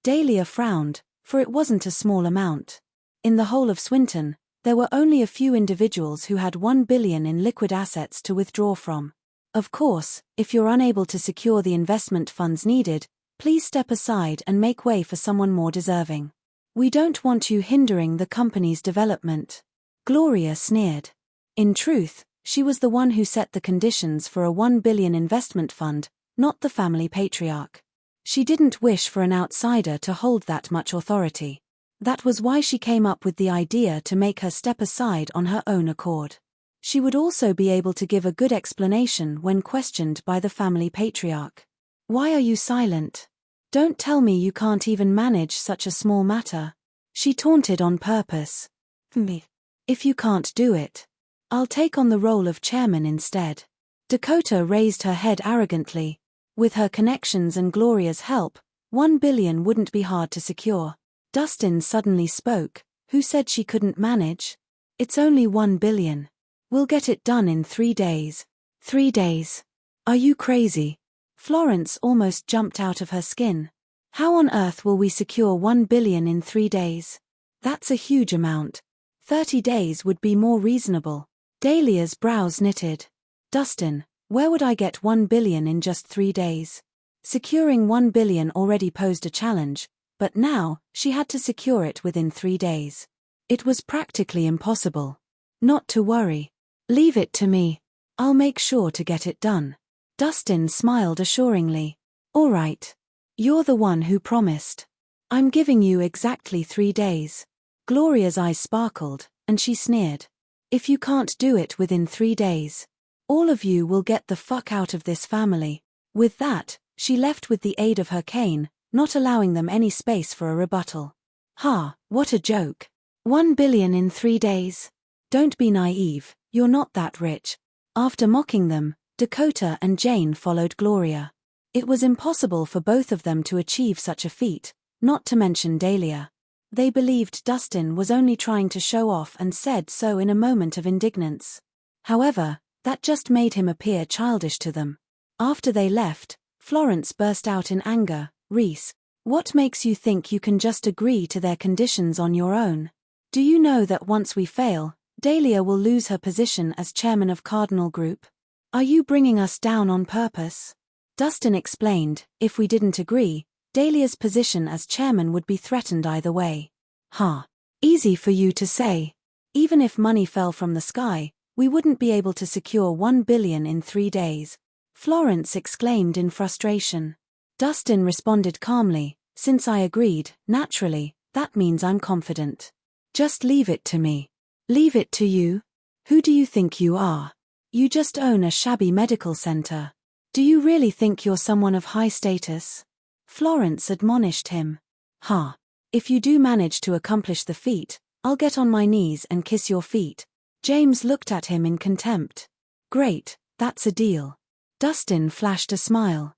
Dahlia frowned, for it wasn't a small amount. In the whole of Swinton, there were only a few individuals who had 1 billion in liquid assets to withdraw from. Of course, if you're unable to secure the investment funds needed, please step aside and make way for someone more deserving. We don't want you hindering the company's development. Gloria sneered. In truth, she was the one who set the conditions for a 1 billion investment fund, not the family patriarch. She didn't wish for an outsider to hold that much authority. That was why she came up with the idea to make her step aside on her own accord. She would also be able to give a good explanation when questioned by the family patriarch. Why are you silent? Don't tell me you can't even manage such a small matter. She taunted on purpose. Me. If you can't do it, I'll take on the role of chairman instead. Dakota raised her head arrogantly. With her connections and Gloria's help, 1 billion wouldn't be hard to secure. Dustin suddenly spoke. Who said she couldn't manage? It's only 1 billion. We'll get it done in 3 days. 3 days? Are you crazy? Florence almost jumped out of her skin. How on earth will we secure 1 billion in 3 days? That's a huge amount. 30 days would be more reasonable. Dahlia's brows knitted. Dustin, where would I get 1 billion in just 3 days? Securing 1 billion already posed a challenge, but now, she had to secure it within 3 days. It was practically impossible. Not to worry. Leave it to me. I'll make sure to get it done. Dustin smiled assuringly. All right. You're the one who promised. I'm giving you exactly 3 days. Gloria's eyes sparkled, and she sneered. If you can't do it within 3 days, all of you will get the fuck out of this family. With that, she left with the aid of her cane, not allowing them any space for a rebuttal. Ha, what a joke. 1 billion in 3 days. Don't be naive, you're not that rich. After mocking them, Dakota and Jane followed Gloria. It was impossible for both of them to achieve such a feat, not to mention Dahlia. They believed Dustin was only trying to show off and said so in a moment of indignance. However, that just made him appear childish to them. After they left, Florence burst out in anger. Rhys, what makes you think you can just agree to their conditions on your own? Do you know that once we fail, Dahlia will lose her position as chairman of Cardinal Group? Are you bringing us down on purpose? Dustin explained, if we didn't agree, Dahlia's position as chairman would be threatened either way. Huh. Easy for you to say. Even if money fell from the sky, we wouldn't be able to secure 1 billion in 3 days. Florence exclaimed in frustration. Dustin responded calmly, since I agreed, naturally, that means I'm confident. Just leave it to me. Leave it to you? Who do you think you are? You just own a shabby medical center. Do you really think you're someone of high status? Florence admonished him. Ha. If you do manage to accomplish the feat, I'll get on my knees and kiss your feet. James looked at him in contempt. Great, that's a deal. Dustin flashed a smile.